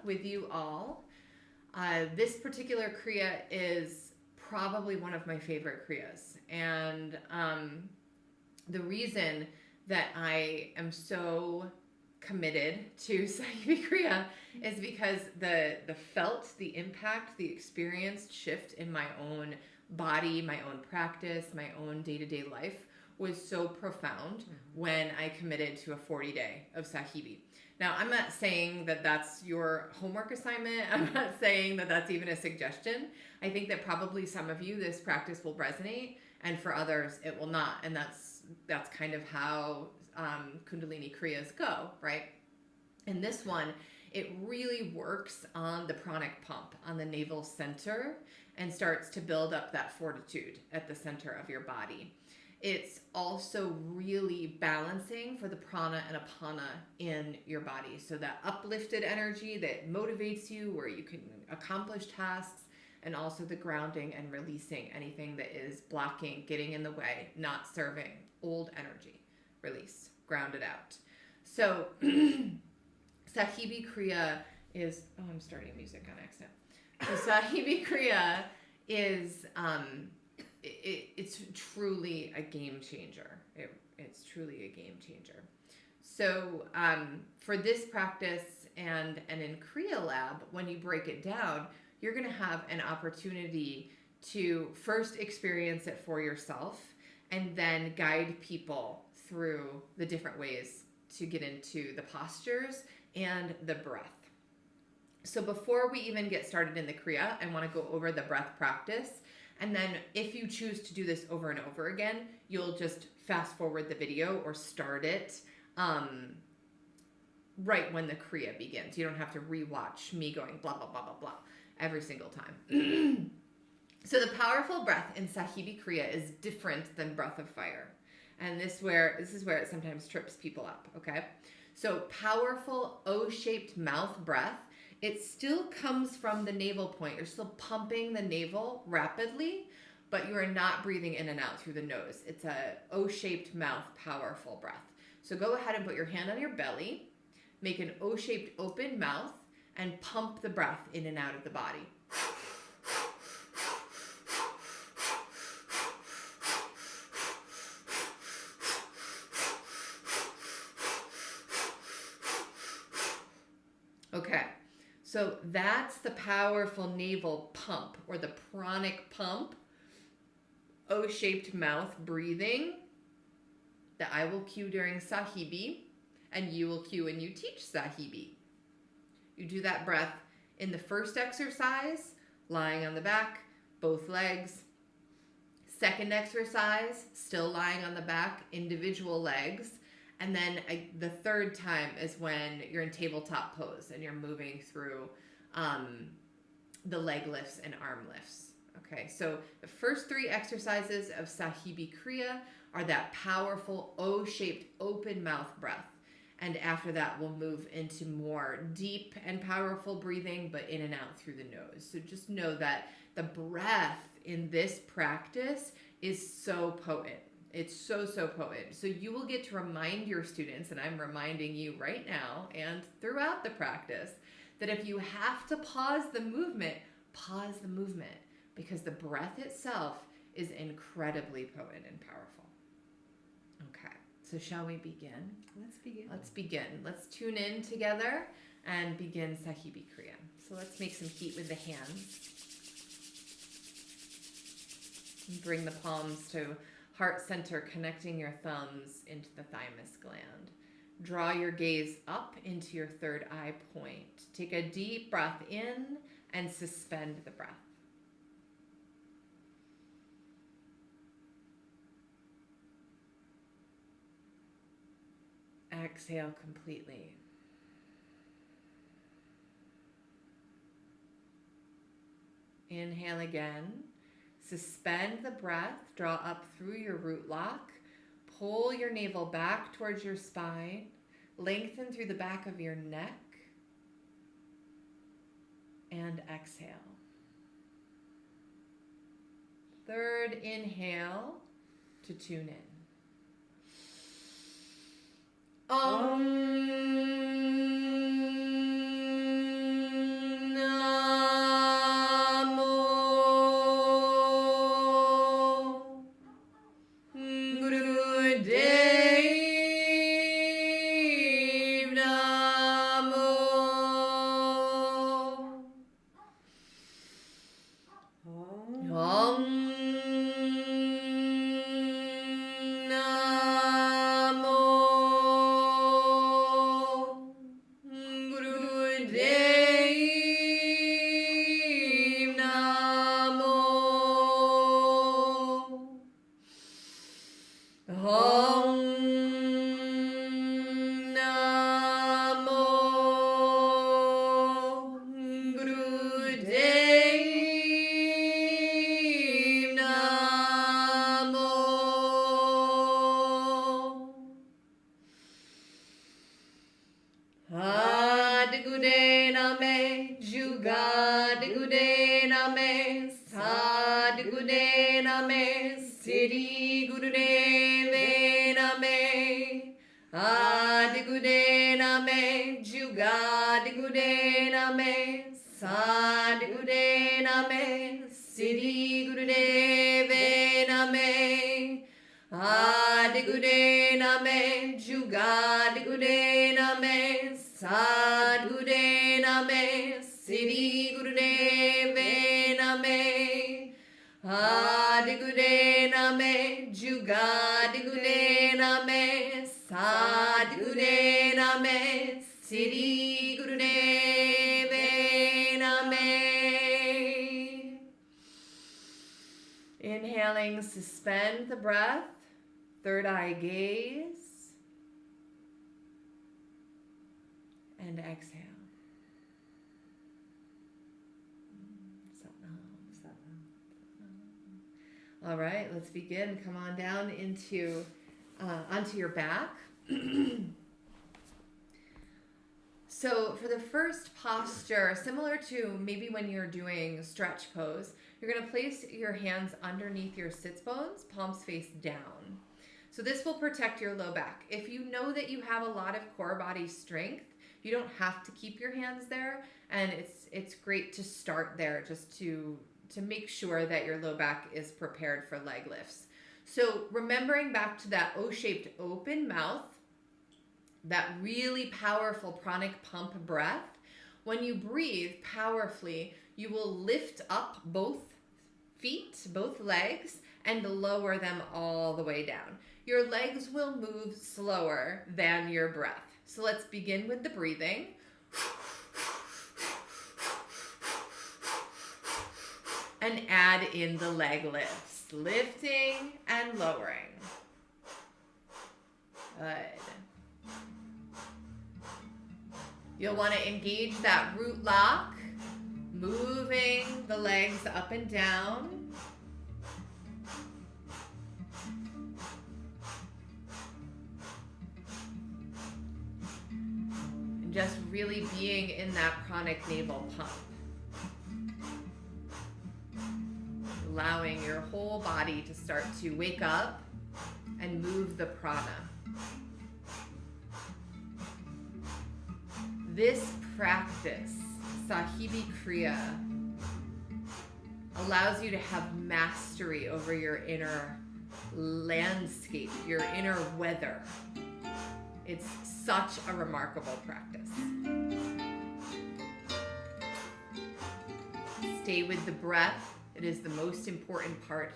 with you all. This particular Kriya is probably one of my favorite Kriyas. And the reason that I am so committed to Sahibi Kriya is because the impact, the experienced shift in my own body, my own practice, my own day-to-day life was so profound when I committed to a 40-day of Sahibi. Now, I'm not saying that that's your homework assignment. I'm not saying that that's even a suggestion. I think that probably some of you, this practice will resonate, and for others, it will not. And that's kind of how Kundalini Kriyas go, right? In this one, it really works on the pranic pump, on the navel center, and starts to build up that fortitude at the center of your body. It's also really balancing for the prana and apana in your body. So that uplifted energy that motivates you, where you can accomplish tasks, and also the grounding and releasing anything that is blocking, getting in the way, not serving, old energy. Release, ground it out. So Sahibi Kriya is, I'm starting music on accident. So Sahibi Kriya is, it's truly a game changer. It's truly a game changer. So for this practice and in Kriya Lab, when you break it down, you're going to have an opportunity to first experience it for yourself and then guide people through the different ways to get into the postures and the breath. So before we even get started in the Kriya, I want to go over the breath practice. And then if you choose to do this over and over again, you'll just fast forward the video or start it right when the Kriya begins. You don't have to rewatch me going blah, blah, blah, blah, blah every single time. So the powerful breath in Sahibi Kriya is different than breath of fire. And this is where it sometimes trips people up, okay? So powerful O-shaped mouth breath, it still comes from the navel point. You're still pumping the navel rapidly, but you are not breathing in and out through the nose. It's a O-shaped mouth, powerful breath. So go ahead and put your hand on your belly, make an O-shaped open mouth, and pump the breath in and out of the body. Okay, so that's the powerful navel pump, or the pranic pump, O-shaped mouth breathing that I will cue during Sahibi, and you will cue when you teach Sahibi. You do that breath in the first exercise, lying on the back, both legs. Second exercise, still lying on the back, individual legs. And then the third time is when you're in tabletop pose and you're moving through the leg lifts and arm lifts. Okay, so the first three exercises of Sahibi Kriya are that powerful O-shaped open mouth breath. And after that, we'll move into more deep and powerful breathing, but in and out through the nose. So just know that the breath in this practice is so potent. It's so, so potent. So you will get to remind your students, and I'm reminding you right now and throughout the practice, that if you have to pause the movement, because the breath itself is incredibly potent and powerful. Okay, so shall we begin? Let's begin. Let's tune in together and begin Sahibi Kriya. So let's make some heat with the hands. Bring the palms to heart center, connecting your thumbs into the thymus gland. Draw your gaze up into your third eye point. Take a deep breath in and suspend the breath. Exhale completely. Inhale again. Suspend the breath. Draw up through your root lock. Pull your navel back towards your spine. Lengthen through the back of your neck. And exhale. Third inhale to tune in. Om. Gurude Name, Siddhi Gurudeve Name, Adi Gurude Name, Jugadi Gurude Name, Sadi Gurude Name, Siddhi Gurudeve Name, Adi Gurude Name, Jugadi Gurude Name, Sadi Gurude Name, Siddhi Gurudeve Name, Adi Gurude Name, Jugadi Gurude Name, Sadi Gurude Name, Siddhi Gurudeve Name. Inhaling, suspend the breath, third eye gaze, and exhale. All right, let's begin. Come on down into onto your back. So for the first posture, similar to maybe when you're doing stretch pose, you're going to place your hands underneath your sits bones, palms face down. So this will protect your low back. If you know that you have a lot of core body strength, you don't have to keep your hands there, and it's great to start there just to make sure that your low back is prepared for leg lifts. So remembering back to that O-shaped open mouth, that really powerful pranic pump breath, when you breathe powerfully, you will lift up both feet, both legs, and lower them all the way down. Your legs will move slower than your breath. So let's begin with the breathing. And add in the leg lifts, lifting and lowering. Good. You'll want to engage that root lock, moving the legs up and down. And just really being in that chronic navel pump. Allowing your whole body to start to wake up and move the prana. This practice, Sahibi Kriya, allows you to have mastery over your inner landscape, your inner weather. It's such a remarkable practice. Stay with the breath. It is the most important part.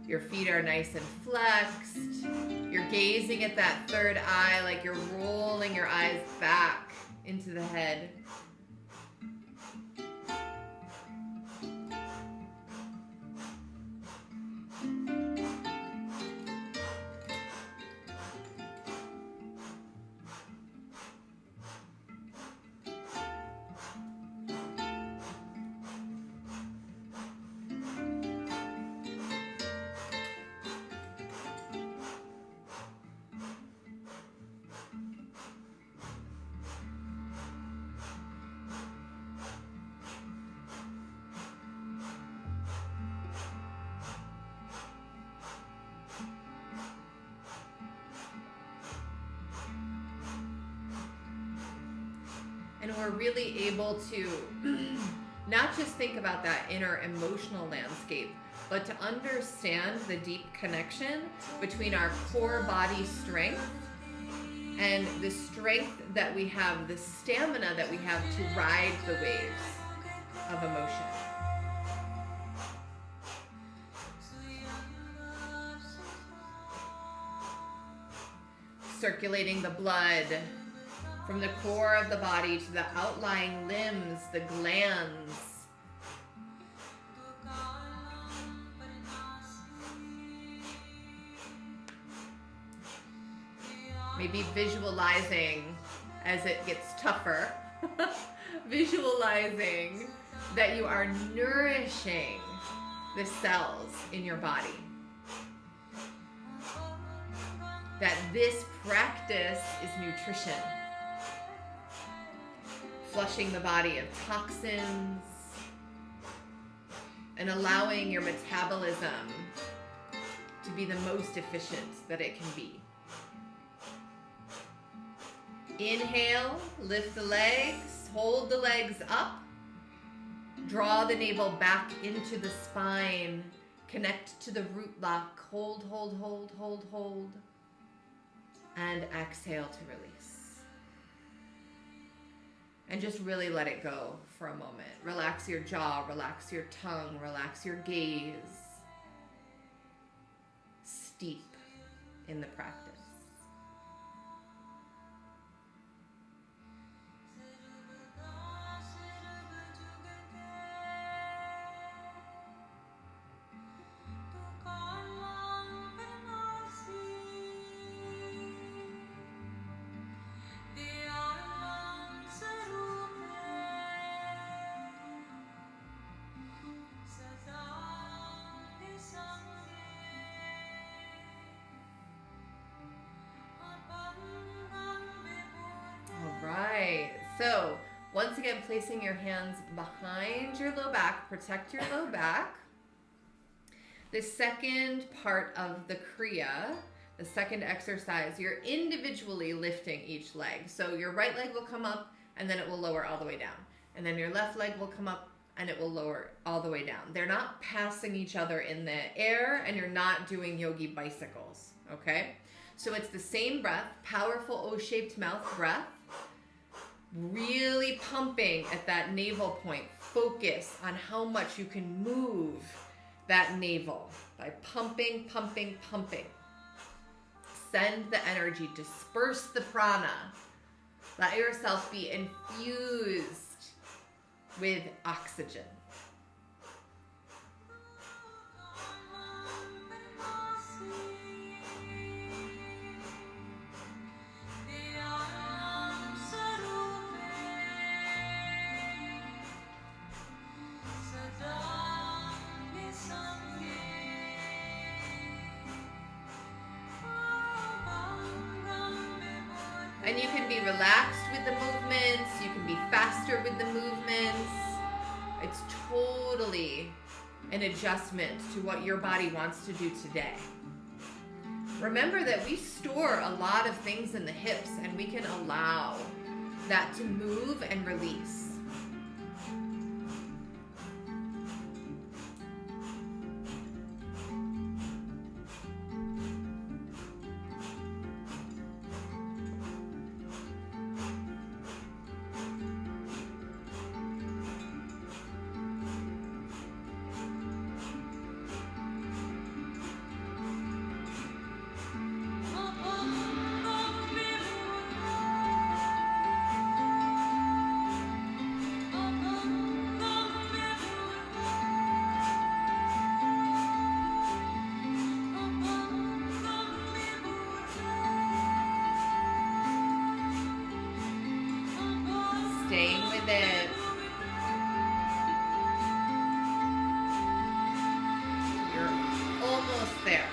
Your feet are nice and flexed. You're gazing at that third eye like you're rolling your eyes back into the head. And we're really able to not just think about that inner emotional landscape, but to understand the deep connection between our core body strength and the strength that we have, the stamina that we have to ride the waves of emotion. Circulating the blood from the core of the body to the outlying limbs, the glands. Maybe visualizing as it gets tougher, visualizing that you are nourishing the cells in your body. That this practice is nutrition. Flushing the body of toxins, and allowing your metabolism to be the most efficient that it can be. Inhale, lift the legs, hold the legs up, draw the navel back into the spine, connect to the root lock, hold, hold, hold, hold, hold, and exhale to release. And just really let it go for a moment. Relax your jaw, relax your tongue, relax your gaze. Steep in the practice. So, once again, placing your hands behind your low back, protect your low back. The second part of the Kriya, the second exercise, you're individually lifting each leg. So your right leg will come up and then it will lower all the way down. And then your left leg will come up and it will lower all the way down. They're not passing each other in the air, and you're not doing yogi bicycles, okay? So it's the same breath, powerful O-shaped mouth breath. Really pumping at that navel point. Focus on how much you can move that navel by pumping, pumping, pumping. Send the energy, disperse the prana. Let yourself be infused with oxygen. And you can be relaxed with the movements, you can be faster with the movements. It's totally an adjustment to what your body wants to do today. Remember that we store a lot of things in the hips, and we can allow that to move and release. Staying with it. You're almost there.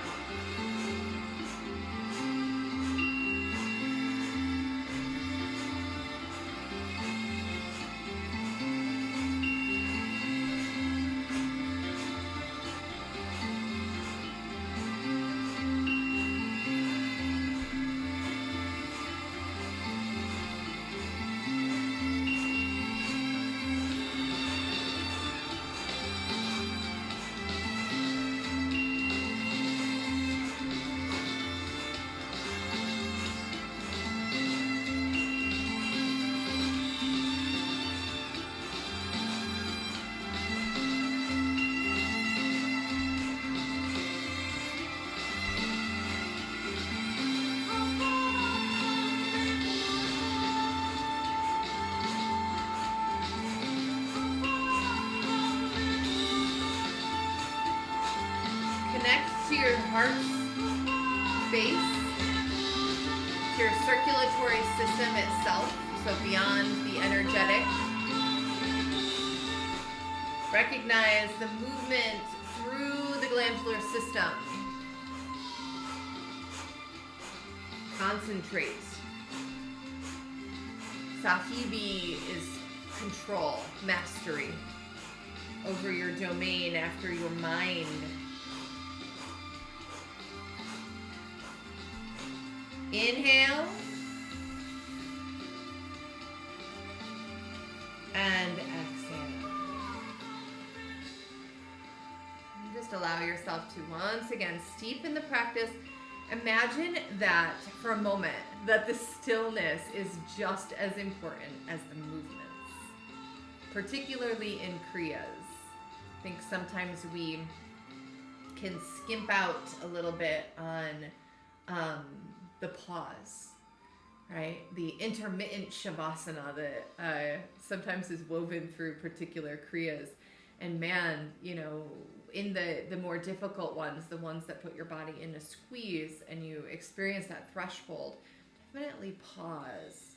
Connect to your heart space, to your circulatory system itself, so beyond the energetic. Recognize the movement through the glandular system. Concentrate. Sahibi is control, mastery. over your domain, after your mind. Inhale. And exhale. And just allow yourself to once again steep in the practice. Imagine that for a moment, that the stillness is just as important as the movements, particularly in Kriyas. I think sometimes we can skimp out a little bit on the pause, right? The intermittent shavasana that sometimes is woven through particular Kriyas. And man, you know, in the more difficult ones, the ones that put your body in a squeeze and you experience that threshold, definitely pause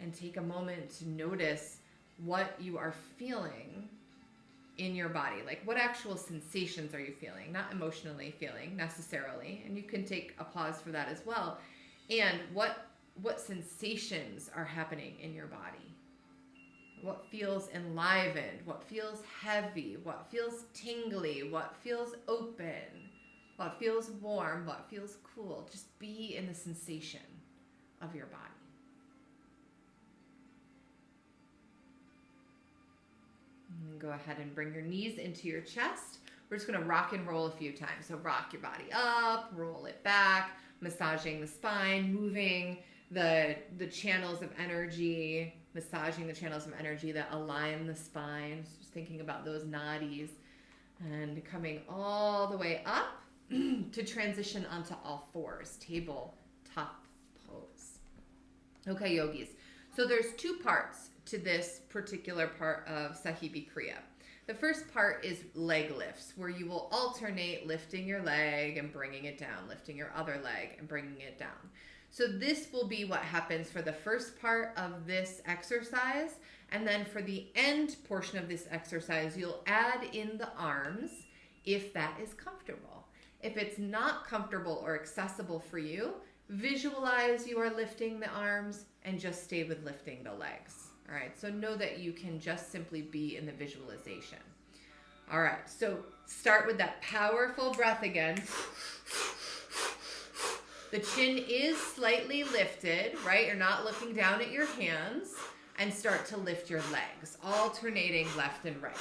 and take a moment to notice what you are feeling in your body. Like, what actual sensations are you feeling? Not emotionally feeling necessarily. And you can take a pause for that as well. And what sensations are happening in your body? What feels enlivened? What feels heavy? What feels tingly? What feels open? What feels warm? What feels cool? Just be in the sensation of your body. And go ahead and bring your knees into your chest. We're just going to rock and roll a few times. So rock your body up, roll it back, massaging the spine, moving the channels of energy, massaging the channels of energy that align the spine. So just thinking about those nadis and coming all the way up to transition onto all fours, tabletop pose. Okay, yogis. So there's two parts to this particular part of Sahibi Kriya. The first part is leg lifts, where you will alternate lifting your leg and bringing it down, lifting your other leg and bringing it down. So this will be what happens for the first part of this exercise. And then for the end portion of this exercise, you'll add in the arms if that is comfortable. If it's not comfortable or accessible for you, visualize you are lifting the arms and just stay with lifting the legs. All right, so know that you can just simply be in the visualization. All right, so start with that powerful breath again. The chin is slightly lifted, right? You're not looking down at your hands. And start to lift your legs, alternating left and right.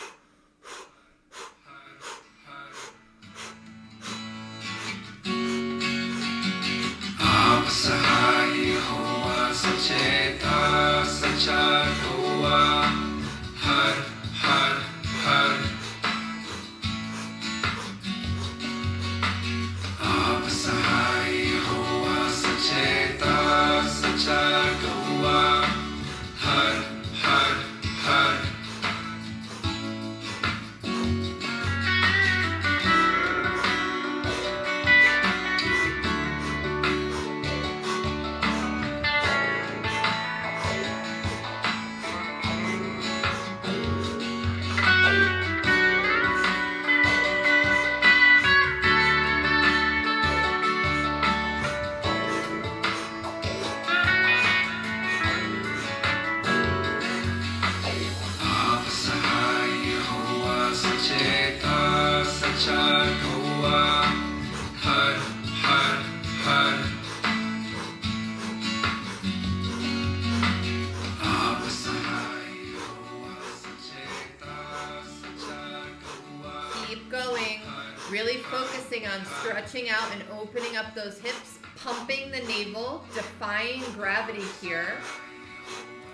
Really focusing on stretching out and opening up those hips, pumping the navel, defying gravity here.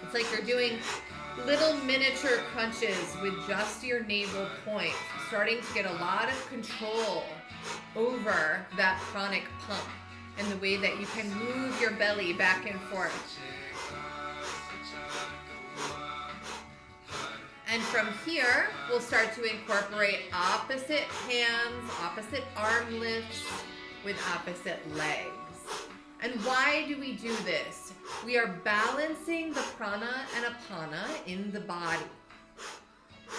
It's like you're doing little miniature crunches with just your navel point, starting to get a lot of control over that chronic pump and the way that you can move your belly back and forth. And from here, we'll start to incorporate opposite hands, opposite arm lifts with opposite legs. And why do we do this? We are balancing the prana and apana in the body.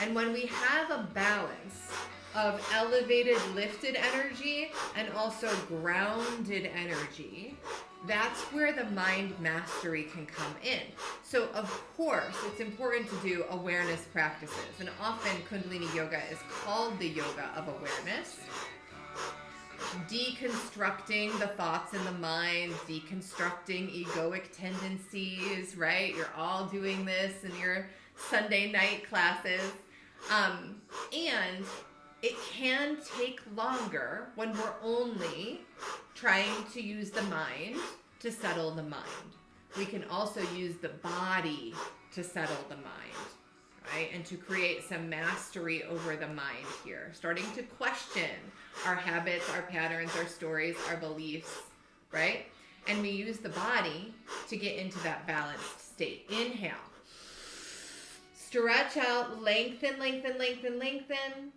And when we have a balance of elevated, lifted energy and also grounded energy, that's where the mind mastery can come in. So of course, it's important to do awareness practices. And often Kundalini Yoga is called the yoga of awareness. Deconstructing the thoughts in the mind, deconstructing egoic tendencies, right? You're all doing this in your Sunday night classes. And it can take longer when we're only trying to use the mind to settle the mind. We can also use the body to settle the mind, right? And to create some mastery over the mind here. Starting to question our habits, our patterns, our stories, our beliefs, right? And we use the body to get into that balanced state. Inhale. Stretch out, lengthen, lengthen, lengthen, lengthen.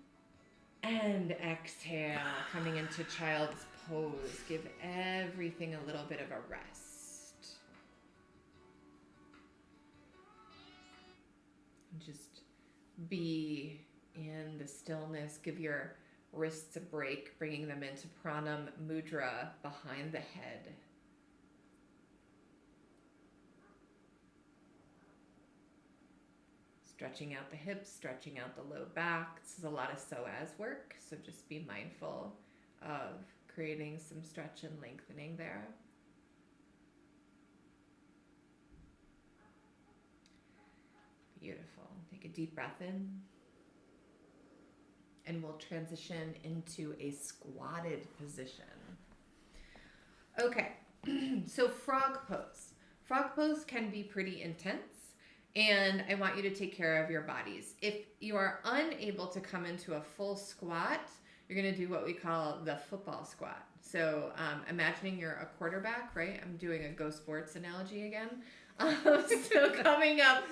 And exhale, coming into child's pose. Give everything a little bit of a rest. Just be in the stillness. Give your wrists a break, bringing them into pranam mudra behind the head. Stretching out the hips, stretching out the low back. This is a lot of psoas work, so just be mindful of creating some stretch and lengthening there. Beautiful. Take a deep breath in. And we'll transition into a squatted position. Okay, so frog pose. Frog pose can be pretty intense. And I want you to take care of your bodies. If you are unable to come into a full squat, you're going to do what we call the football squat. So imagining you're a quarterback, right? I'm doing a Go Sports analogy again. So coming up,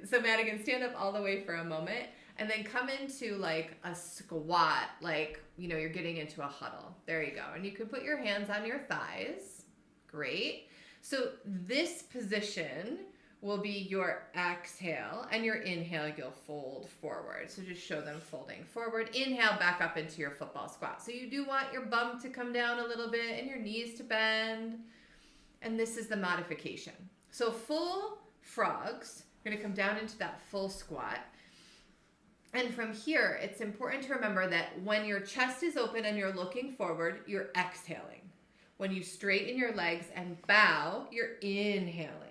so Madigan, stand up all the way for a moment. And then come into like a squat, like, you know, you're getting into a huddle. There you go. And you can put your hands on your thighs. Great. So this position will be your exhale, and your inhale, you'll fold forward. So just show them folding forward. Inhale, back up into your football squat. So you do want your bum to come down a little bit and your knees to bend. And this is the modification. So full frogs, you're gonna come down into that full squat. And from here, it's important to remember that when your chest is open and you're looking forward, you're exhaling. When you straighten your legs and bow, you're inhaling.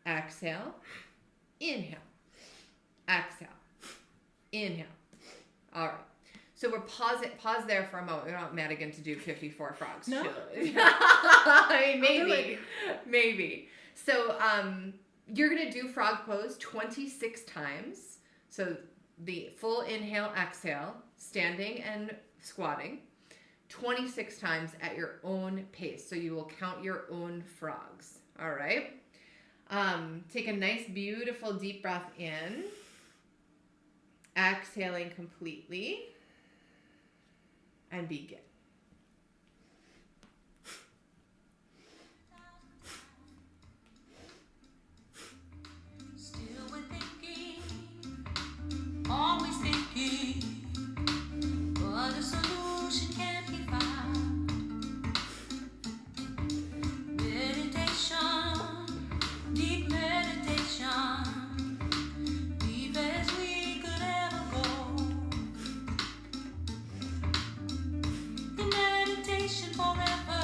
Exhale, inhale, exhale, inhale. All right. So we're pause there for a moment. We don't want Madigan to do 54 frogs. No. I mean, maybe. So you're going to do frog pose 26 times. So the full inhale, exhale, standing and squatting 26 times at your own pace. So you will count your own frogs. All right. Take a nice, beautiful deep breath in. Exhaling completely. And begin. Still we're thinking, always thinking, but a solution can't be found. Meditation, deep meditation, deep as we could ever go. In meditation forever,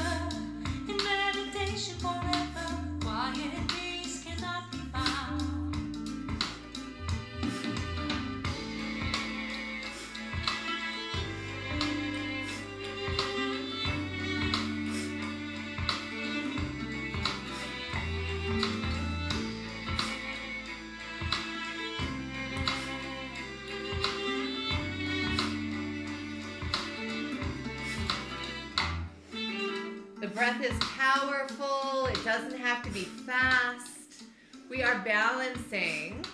quiet peace cannot be found. The breath is powerful. It doesn't have to be fast. We are balancing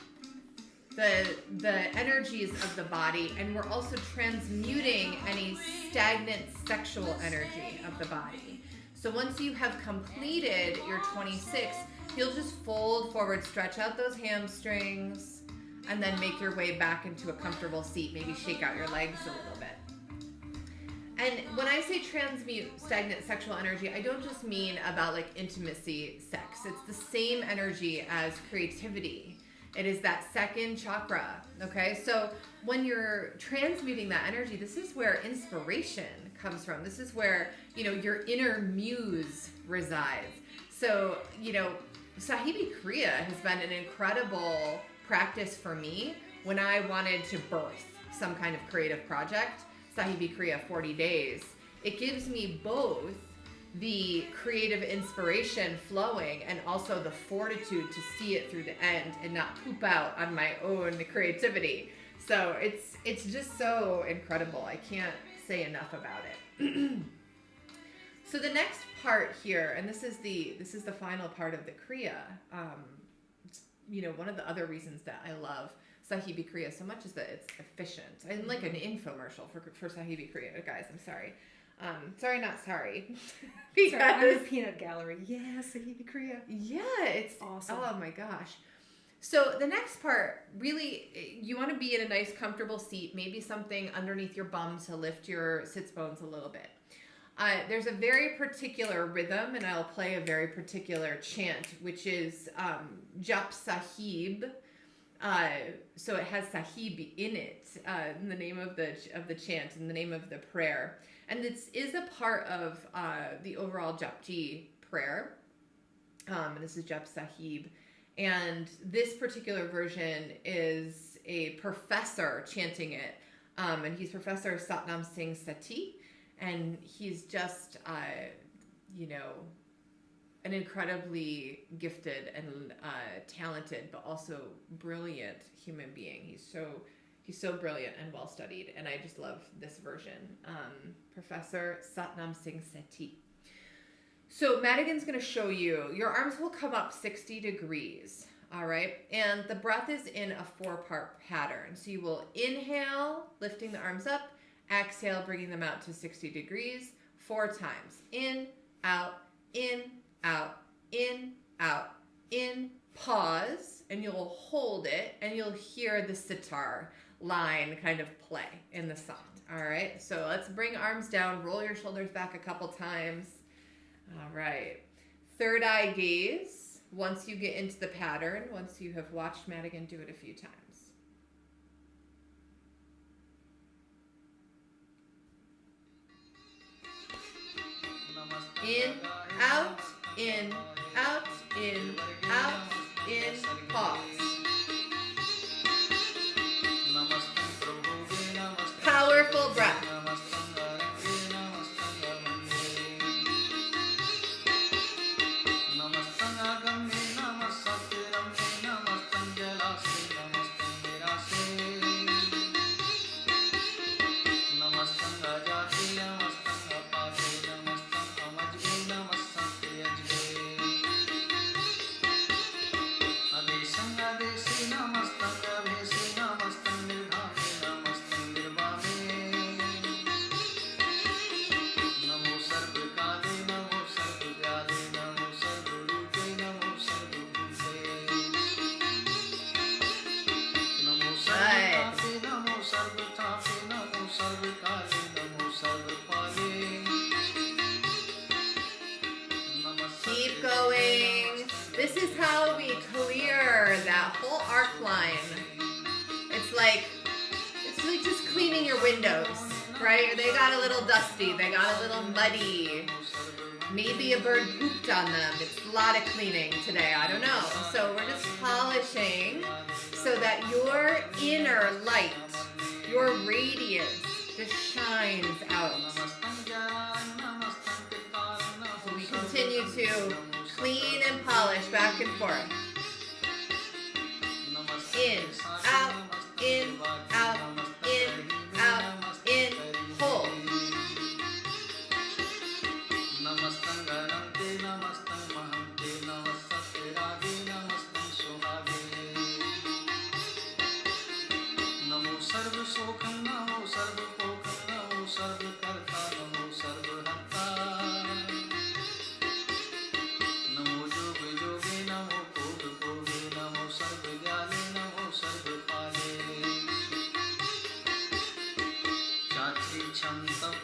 the energies of the body, and we're also transmuting any stagnant sexual energy of the body. So once you have completed your 26, you'll just fold forward, stretch out those hamstrings, and then make your way back into a comfortable seat. Maybe shake out your legs a little bit. And when I say transmute stagnant sexual energy, I don't just mean about like intimacy, sex. It's the same energy as creativity. It is that second chakra, okay? So when you're transmuting that energy, this is where inspiration comes from. This is where, your inner muse resides. So, Sahibi Kriya has been an incredible practice for me when I wanted to birth some kind of creative project. Sahibi Kriya 40 days. It gives me both the creative inspiration flowing and also the fortitude to see it through the end and not poop out on my own creativity. So it's just so incredible. I can't say enough about it. So the next part here, and this is the final part of the Kriya. One of the other reasons that I love Sahibi Kriya so much is that it's efficient. I'm like an infomercial for Sahibi Kriya, guys. I'm sorry. Sorry, not sorry. Because I'm a peanut gallery. Yeah, Sahibi Kriya. Yeah, it's awesome. Oh my gosh. So the next part, really, you want to be in a nice, comfortable seat, maybe something underneath your bum to lift your sits bones a little bit. There's a very particular rhythm, and I'll play a very particular chant, which is Jap Sahib. So it has Sahib in it, in the name of the chant, in the name of the prayer. And this is a part of the overall Japji prayer. And this is Jap Sahib. And this particular version is a professor chanting it. And he's Professor Satnam Singh Sati. And he's just, an incredibly gifted and talented, but also brilliant human being. He's so brilliant and well studied, and I just love this version. Professor Satnam Singh Seti. So Madigan's going to show you. Your arms will come up 60 degrees. All right, and the breath is in a 4-part pattern. So you will inhale, lifting the arms up. Exhale, bringing them out to 60 degrees 4 times. In, out, in, out, in, out, in, pause, and you'll hold it, and you'll hear the sitar line kind of play in the song. All right, so let's bring arms down, roll your shoulders back a couple times. All right, third eye gaze once you get into the pattern, once you have watched Madigan do it a few times. In, out, in, out, in, out, in, pause. Powerful breath. Keep going. This is how we clear that whole arc line. It's like just cleaning your windows, right? They got a little dusty. They got a little muddy. Maybe a bird pooped on them. It's a lot of cleaning today. I don't know. So we're just polishing so that your inner light, your radiance just shines out. So we continue to clean and polish back and forth. In, out, in, out, in, out, in, hold.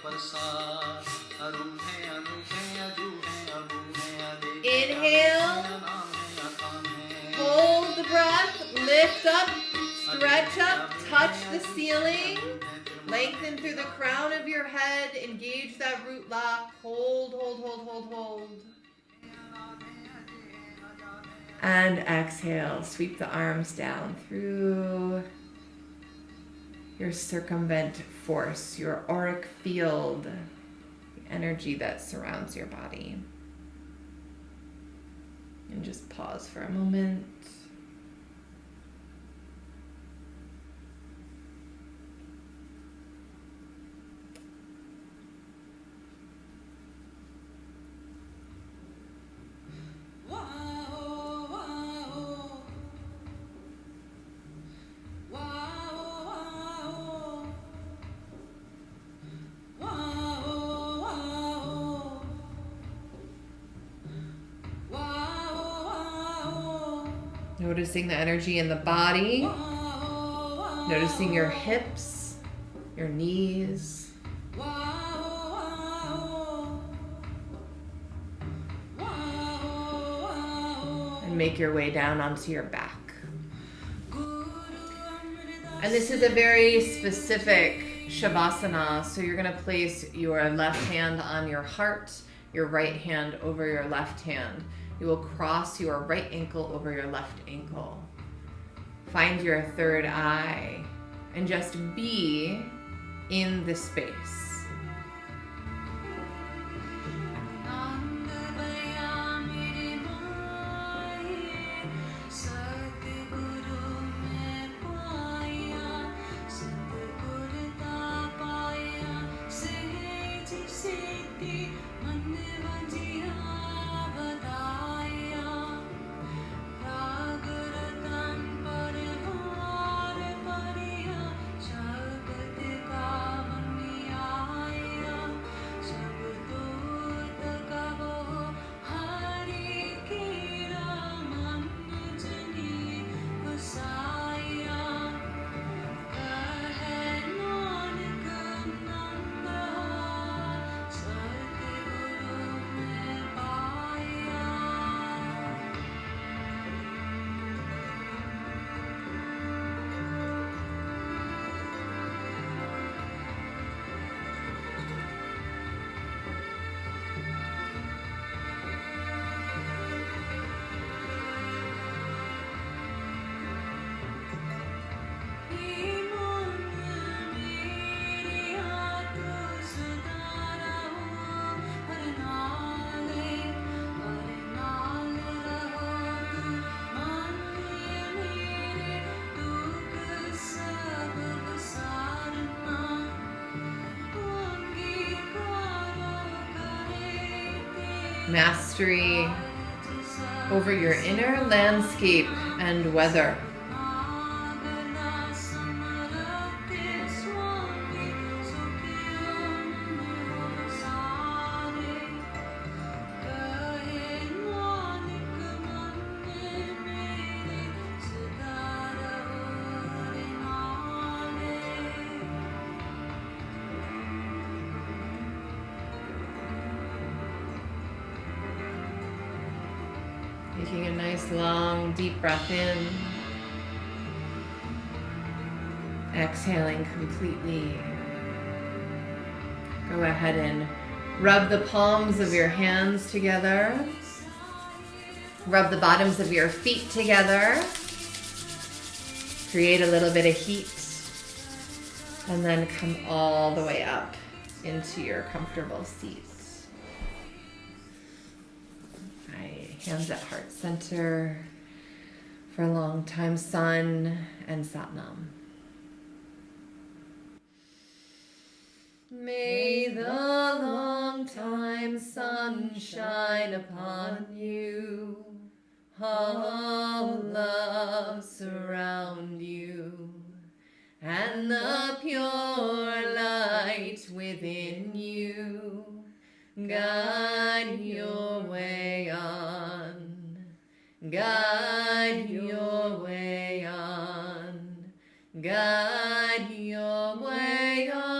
Prasad lift up, stretch up, touch the ceiling. Lengthen through the crown of your head. Engage that root lock. Hold, hold, hold, hold, hold. And exhale. Sweep the arms down through your circumvent force, your auric field, the energy that surrounds your body. And just pause for a moment. Noticing the energy in the body, noticing your hips, your knees. And make your way down onto your back. And this is a very specific Shavasana, so you're going to place your left hand on your heart, your right hand over your left hand. You will cross your right ankle over your left ankle. Find your third eye and just be in the space. Mastery over your inner landscape and weather. Taking a nice long deep breath in. Exhaling completely. Go ahead and rub the palms of your hands together. Rub the bottoms of your feet together. Create a little bit of heat. And then come all the way up into your comfortable seat. Hands at heart center for a long time, sun and Satnam. May the long time sun shine upon you, all love surround you, and the pure light within you guide your way on, guide your way on, guide your way on.